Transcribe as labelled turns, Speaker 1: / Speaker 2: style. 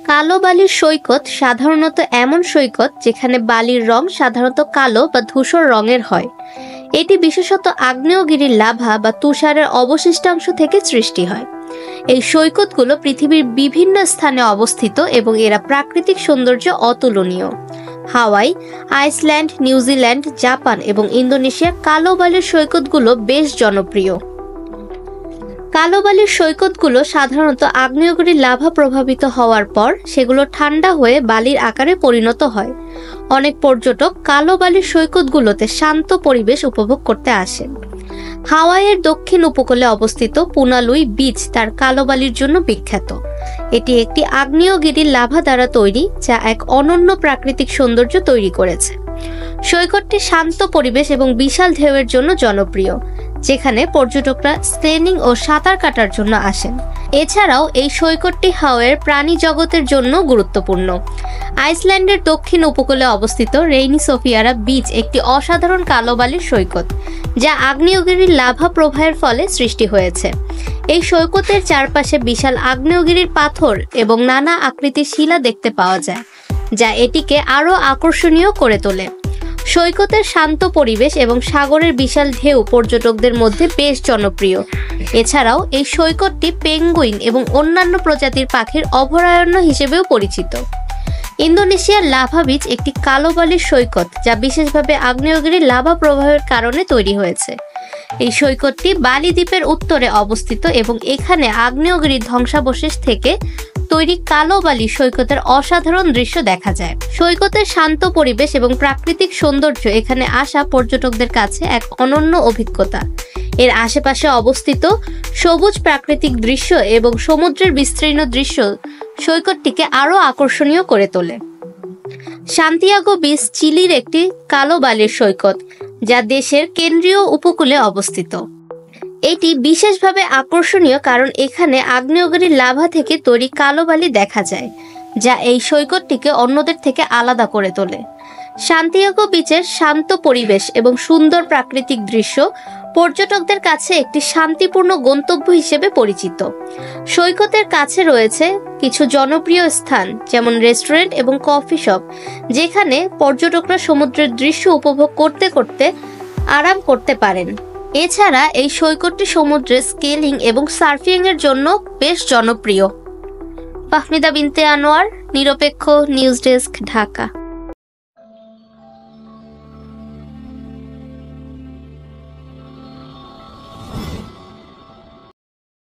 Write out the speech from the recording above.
Speaker 1: কালো বালির সৈকত সাধারণত এমন সৈকত যেখানে বালির রং সাধারণত কালো বা ধূসর রঙের হয়। এটি বিশেষত আগ্নেয়গিরির লাভা বা তুষারের অবশিষ্টাংশ থেকে সৃষ্টি হয়। এই সৈকতগুলো পৃথিবীর বিভিন্ন স্থানে অবস্থিত এবং এরা প্রাকৃতিক সৌন্দর্য অতুলনীয়। হাওয়াই, আইসল্যান্ড, নিউজিল্যান্ড, জাপান এবং ইন্দোনেশিয়ার কালো বালির সৈকতগুলো বেশ জনপ্রিয়। কালো বালির সৈকতগুলো সাধারণত আগ্নেয়গিরির লাভা প্রভাবিত হওয়ার পর সেগুলো ঠান্ডা হয়ে বালির আকারে পরিণত হয়। অনেক পর্যটক কালো বালির সৈকতগুলোতে শান্ত পরিবেশ উপভোগ করতে আসেন। হাওয়াইয়ের দক্ষিণ উপকূলে অবস্থিত পুনালুই বিচ তার কালো বালির জন্য বিখ্যাত। এটি একটি আগ্নেয়গিরির লাভা দ্বারা তৈরি, যা এক অনন্য প্রাকৃতিক সৌন্দর্য তৈরি করেছে। সৈকতটি শান্ত পরিবেশ এবং বিশাল ঢেউয়ের জন্য জনপ্রিয়, যেখানে পর্যটকরা স্কেলিং ও সাঁতার কাটার জন্য আসেন। এছাড়াও এই সৈকতটি হাওয়াইয়ের প্রাণী জগতের জন্য গুরুত্বপূর্ণ। আইসল্যান্ডের দক্ষিণ উপকূলে অবস্থিত রেইনি সোফিয়ারা বিচ একটি অসাধারণ কালো বালির সৈকত, যা আগ্নেয়গিরির লাভা প্রবাহের ফলে সৃষ্টি হয়েছে। এই সৈকতের চারপাশে বিশাল আগ্নেয়গিরির পাথর এবং নানা আকৃতির শিলা দেখতে পাওয়া যায়, যা এটিকে আরও আকর্ষণীয় করে তোলে। সৈকতের শান্ত পরিবেশ এবং সাগরের বিশাল ঢেউ পর্যটকদের মধ্যে বেশ জনপ্রিয়। এছাড়াও এই সৈকতটি পেঙ্গুইন এবং অন্যান্য প্রজাতির পাখির অভয়ারণ্য হিসেবেও পরিচিত। ইন্দোনেশিয়ার লাভা বিচ একটি কালো বালির সৈকত, যা বিশেষভাবে আগ্নেয়গিরির লাভা প্রবাহের কারণে তৈরি হয়েছে। এই সৈকতটি বালি দ্বীপের উত্তরে অবস্থিত এবং এখানে আগ্নেয়গিরির ধ্বংসাবশেষ থেকে তৈরি কালো বালি সৈকতের অসাধারণ দৃশ্য দেখা যায়। সৈকতের শান্ত পরিবেশ এবং প্রাকৃতিক সৌন্দর্য এখানে আসা পর্যটকদের কাছে এক অনন্য অভিজ্ঞতা। এর আশেপাশে অবস্থিত সবুজ প্রাকৃতিক দৃশ্য এবং সমুদ্রের বিস্তীর্ণ দৃশ্য সৈকতটিকে আরও আকর্ষণীয় করে তোলে। সান্তিয়াগো বিচ চিলির একটি কালো বালির সৈকত, যা দেশের কেন্দ্রীয় উপকূলে অবস্থিত। এটি বিশেষভাবে আকর্ষণীয় কারণ এখানে আগ্নেয়গিরির লাভা থেকে তৈরি কালো বালি দেখা যায়, যা এই সৈকতটিকে অন্যদের থেকে আলাদা করে তোলে। সান্তিয়াগো বিচের শান্ত পরিবেশ এবং সুন্দর প্রাকৃতিক দৃশ্য পর্যটকদের কাছে একটি শান্তিপূর্ণ গন্তব্য হিসেবে পরিচিত। সৈকতের কাছে রয়েছে কিছু জনপ্রিয় স্থান, যেমন রেস্টুরেন্ট এবং কফি শপ, যেখানে পর্যটকরা সমুদ্রের দৃশ্য উপভোগ করতে করতে আরাম করতে পারেন। এছাড়া এই সৈকতটি সমুদ্রে স্কেলিং এবং সার্ফিং এর জন্য বেশ জনপ্রিয়। ফাহমিদা বিনতে আনোয়ার, নিরপেক্ষ নিউজ ডেস্ক, ঢাকা।